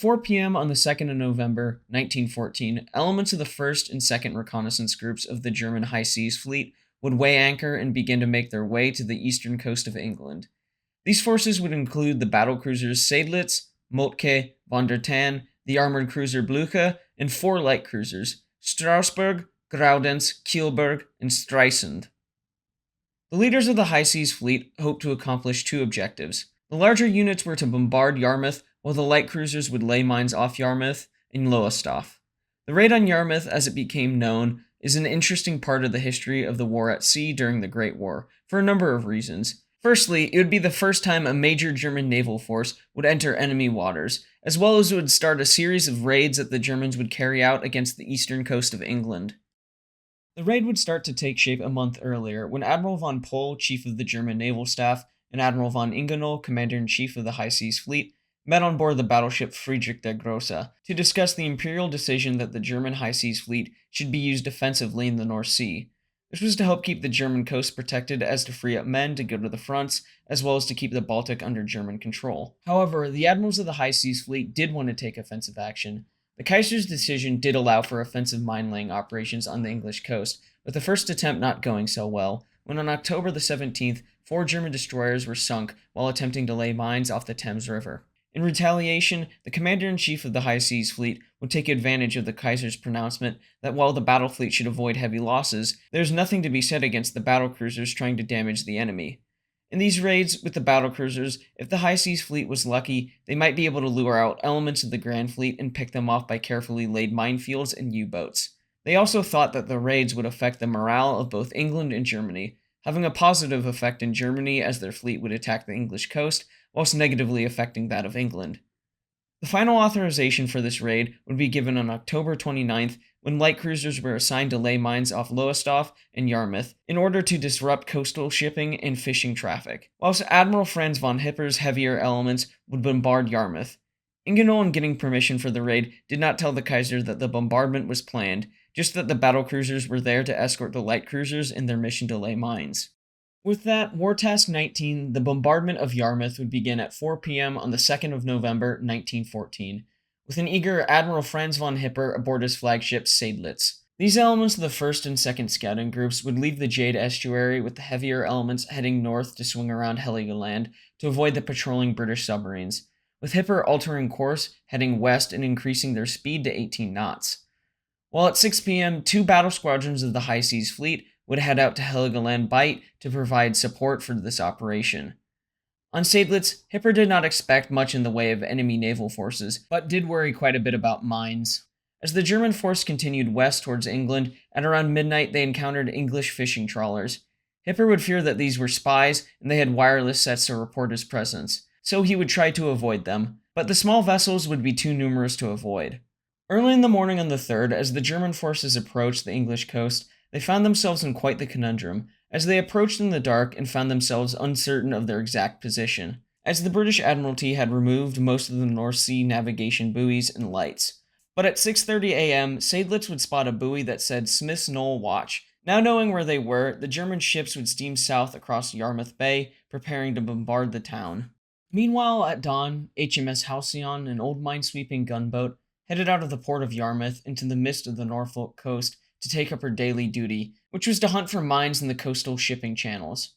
4 p.m. on the 2nd of November, 1914, elements of the 1st and 2nd Reconnaissance Groups of the German High Seas Fleet would weigh anchor and begin to make their way to the eastern coast of England. These forces would include the battlecruisers Seydlitz, Moltke, von der Tann, the armored cruiser Blucher, and 4 light cruisers, Strasbourg, Graudenz, Kielburg, and Streisand. The leaders of the High Seas Fleet hoped to accomplish 2 objectives. The larger units were to bombard Yarmouth, while the light cruisers would lay mines off Yarmouth and Lowestoft. The raid on Yarmouth, as it became known, is an interesting part of the history of the war at sea during the Great War, for a number of reasons. Firstly, it would be the first time a major German naval force would enter enemy waters, as well as it would start a series of raids that the Germans would carry out against the eastern coast of England. The raid would start to take shape a month earlier, when Admiral von Pohl, chief of the German naval staff, and Admiral von Ingenohl, commander-in-chief of the High Seas Fleet, met on board the battleship Friedrich der Grosse to discuss the imperial decision that the German High Seas Fleet should be used defensively in the North Sea. This was to help keep the German coast protected as to free up men to go to the fronts, as well as to keep the Baltic under German control. However, the admirals of the High Seas Fleet did want to take offensive action. The Kaiser's decision did allow for offensive mine-laying operations on the English coast, with the first attempt not going so well, when on October the 17th, 4 German destroyers were sunk while attempting to lay mines off the Thames River. In retaliation, the commander-in-chief of the High Seas Fleet would take advantage of the Kaiser's pronouncement that while the battle fleet should avoid heavy losses, there is nothing to be said against the battlecruisers trying to damage the enemy. In these raids with the battlecruisers, if the High Seas Fleet was lucky, they might be able to lure out elements of the Grand Fleet and pick them off by carefully laid minefields and U-boats. They also thought that the raids would affect the morale of both England and Germany, having a positive effect in Germany as their fleet would attack the English coast, whilst negatively affecting that of England. The final authorization for this raid would be given on October 29th, when light cruisers were assigned to lay mines off Lowestoft and Yarmouth in order to disrupt coastal shipping and fishing traffic, whilst Admiral Franz von Hipper's heavier elements would bombard Yarmouth. Ingenohl, in getting permission for the raid, did not tell the Kaiser that the bombardment was planned, just that the battlecruisers were there to escort the light cruisers in their mission to lay mines. With that, War Task 19, the bombardment of Yarmouth would begin at 4 p.m. on the 2nd of November, 1914, with an eager Admiral Franz von Hipper aboard his flagship Seydlitz. These elements of the 1st and 2nd Scouting Groups would leave the Jade Estuary, with the heavier elements heading north to swing around Heligoland to avoid the patrolling British submarines, with Hipper altering course, heading west and increasing their speed to 18 knots. While at 6 p.m., 2 battle squadrons of the High Seas Fleet would head out to Heligoland Bight to provide support for this operation. On Seydlitz, Hipper did not expect much in the way of enemy naval forces, but did worry quite a bit about mines. As the German force continued west towards England, at around midnight they encountered English fishing trawlers. Hipper would fear that these were spies, and they had wireless sets to report his presence, so he would try to avoid them, but the small vessels would be too numerous to avoid. Early in the morning on the 3rd, as the German forces approached the English coast, they found themselves in quite the conundrum, as they approached in the dark and found themselves uncertain of their exact position, as the British Admiralty had removed most of the North Sea navigation buoys and lights. But at 6:30 a.m., Seydlitz would spot a buoy that said Smith's Knoll Watch. Now knowing where they were, the German ships would steam south across Yarmouth Bay, preparing to bombard the town. Meanwhile, at dawn, HMS Halcyon, an old mine-sweeping gunboat, headed out of the port of Yarmouth into the mist of the Norfolk coast to take up her daily duty, which was to hunt for mines in the coastal shipping channels.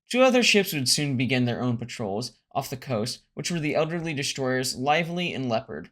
2 other ships would soon begin their own patrols off the coast, which were the elderly destroyers Lively and Leopard.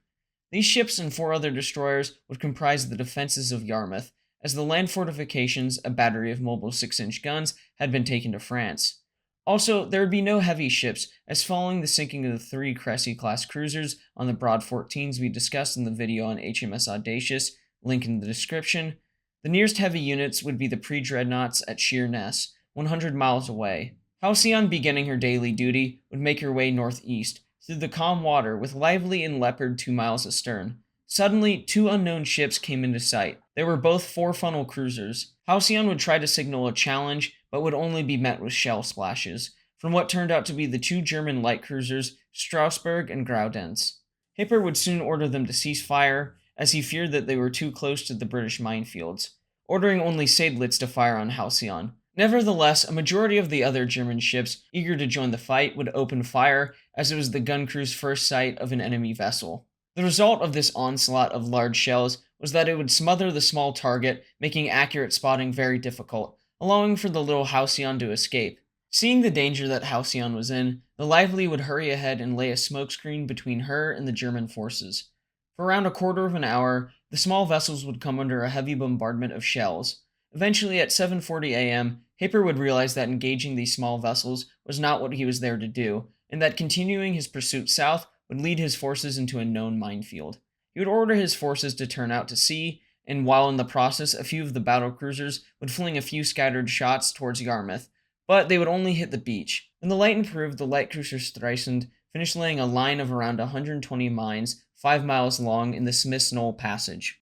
These ships and 4 other destroyers would comprise the defenses of Yarmouth, as the land fortifications, a battery of mobile 6-inch guns, had been taken to France. Also, there would be no heavy ships, as following the sinking of the 3 Cressy-class cruisers on the Broad 14s we discussed in the video on HMS Audacious, link in the description, the nearest heavy units would be the pre-dreadnoughts at Sheerness, 100 miles away. Halcyon, beginning her daily duty, would make her way northeast, through the calm water, with Lively and Leopard 2 miles astern. Suddenly, 2 unknown ships came into sight. They were both 4-funnel cruisers. Halcyon would try to signal a challenge, but would only be met with shell splashes, from what turned out to be the 2 German light cruisers, Strasbourg and Graudenz. Hipper would soon order them to cease fire, as he feared that they were too close to the British minefields, ordering only Seydlitz to fire on Halcyon. Nevertheless, a majority of the other German ships eager to join the fight would open fire, as it was the gun crew's first sight of an enemy vessel. The result of this onslaught of large shells was that it would smother the small target, making accurate spotting very difficult, allowing for the little Halcyon to escape. Seeing the danger that Halcyon was in, the Lively would hurry ahead and lay a smokescreen between her and the German forces. For around a quarter of an hour, the small vessels would come under a heavy bombardment of shells. Eventually, at 7:40 a.m., Hipper would realize that engaging these small vessels was not what he was there to do, and that continuing his pursuit south would lead his forces into a known minefield. He would order his forces to turn out to sea, and while in the process, a few of the battlecruisers would fling a few scattered shots towards Yarmouth, but they would only hit the beach. When the light improved, the light cruiser Streisand finished laying a line of around 120 mines, 5 miles long, in the Smith's Knoll Passage.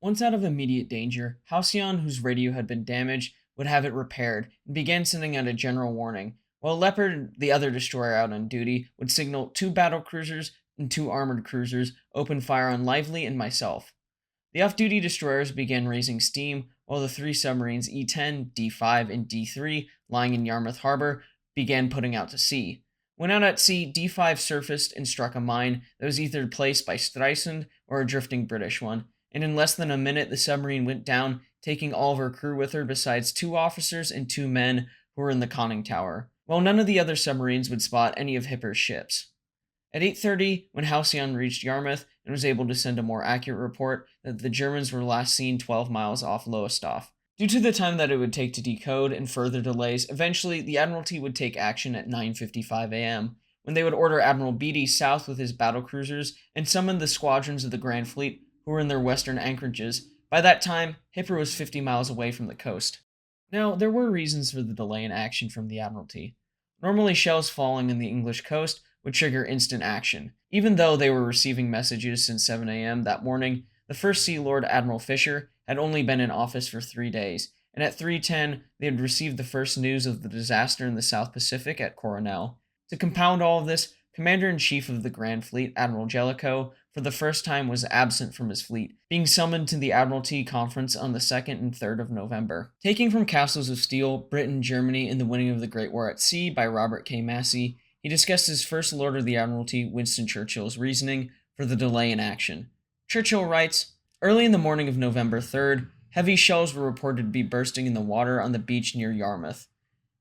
Once out of immediate danger, Halcyon, whose radio had been damaged, would have it repaired, and began sending out a general warning, while Leopard, the other destroyer out on duty, would signal 2 battlecruisers and 2 armored cruisers open fire on Lively and myself. The off-duty destroyers began raising steam, while the 3 submarines E-10, D-5, and D-3, lying in Yarmouth Harbor, began putting out to sea. When out at sea, D-5 surfaced and struck a mine that was either placed by Streisand or a drifting British one, and in less than a minute the submarine went down, taking all of her crew with her besides 2 officers and 2 men who were in the conning tower, while none of the other submarines would spot any of Hipper's ships. At 8:30, when Halcyon reached Yarmouth and was able to send a more accurate report that the Germans were last seen 12 miles off Lowestoft. Due to the time that it would take to decode and further delays, eventually the Admiralty would take action at 9:55 a.m., when they would order Admiral Beatty south with his battlecruisers and summon the squadrons of the Grand Fleet who were in their western anchorages. By that time, Hipper was 50 miles away from the coast. Now, there were reasons for the delay in action from the Admiralty. Normally, shells falling on the English coast would trigger instant action. Even though they were receiving messages since 7 a.m. that morning, the First Sea Lord Admiral Fisher had only been in office for 3 days, and at 3:10 they had received the first news of the disaster in the South Pacific at Coronel. To compound all of this, Commander-in-Chief of the Grand Fleet, Admiral Jellicoe, for the first time was absent from his fleet, being summoned to the Admiralty Conference on the 2nd and 3rd of November. Taking from Castles of Steel, Britain, Germany, and the Winning of the Great War at Sea by Robert K. Massey, he discussed his First Lord of the Admiralty, Winston Churchill's reasoning for the delay in action. Churchill writes, "Early in the morning of November 3rd, heavy shells were reported to be bursting in the water on the beach near Yarmouth.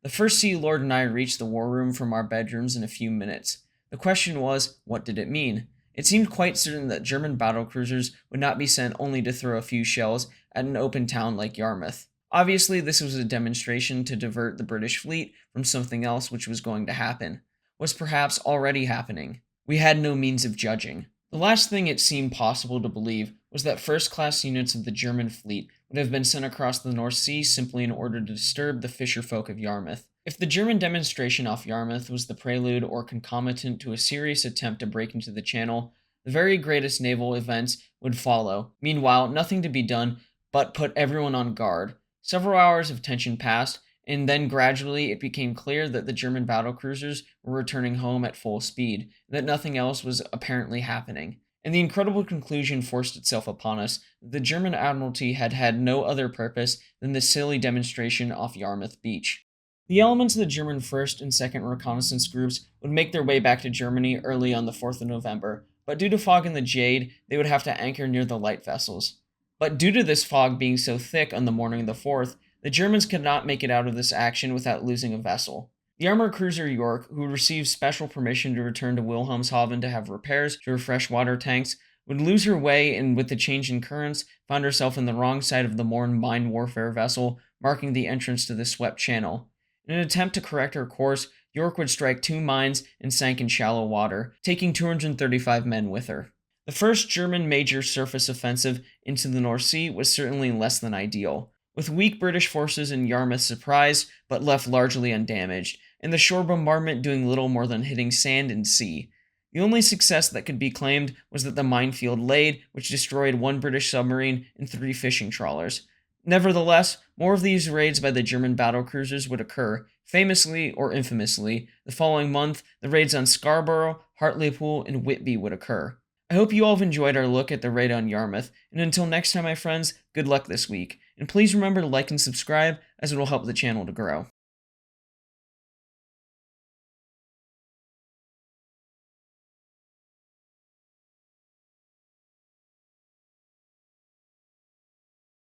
The First Sea Lord and I reached the war room from our bedrooms in a few minutes. The question was, what did it mean? It seemed quite certain that German battlecruisers would not be sent only to throw a few shells at an open town like Yarmouth. Obviously, this was a demonstration to divert the British fleet from something else which was going to happen, was perhaps already happening. We had no means of judging. The last thing it seemed possible to believe was that first-class units of the German fleet would have been sent across the North Sea simply in order to disturb the fisherfolk of Yarmouth. If the German demonstration off Yarmouth was the prelude or concomitant to a serious attempt to break into the Channel, the very greatest naval events would follow. Meanwhile, nothing to be done but put everyone on guard. Several hours of tension passed, and then gradually it became clear that the German battlecruisers were returning home at full speed, and that nothing else was apparently happening. And the incredible conclusion forced itself upon us that the German Admiralty had had no other purpose than this silly demonstration off Yarmouth Beach. The elements of the German 1st and 2nd reconnaissance groups would make their way back to Germany early on the 4th of November, but due to fog in the Jade, they would have to anchor near the light vessels. But due to this fog being so thick on the morning of the 4th, the Germans could not make it out of this action without losing a vessel. The armored cruiser York, who received special permission to return to Wilhelmshaven to have repairs to her freshwater tanks, would lose her way and with the change in currents, found herself in the wrong side of the Morn mine warfare vessel, marking the entrance to the swept channel. In an attempt to correct her course, York would strike 2 mines and sank in shallow water, taking 235 men with her. The first German major surface offensive into the North Sea was certainly less than ideal, with weak British forces in Yarmouth surprised but left largely undamaged, and the shore bombardment doing little more than hitting sand and sea. The only success that could be claimed was that the minefield laid, which destroyed 1 British submarine and 3 fishing trawlers. Nevertheless, more of these raids by the German battlecruisers would occur. Famously, or infamously, the following month, the raids on Scarborough, Hartlepool, and Whitby would occur. I hope you all have enjoyed our look at the raid on Yarmouth, and until next time, my friends, good luck this week. And please remember to like and subscribe, as it will help the channel to grow.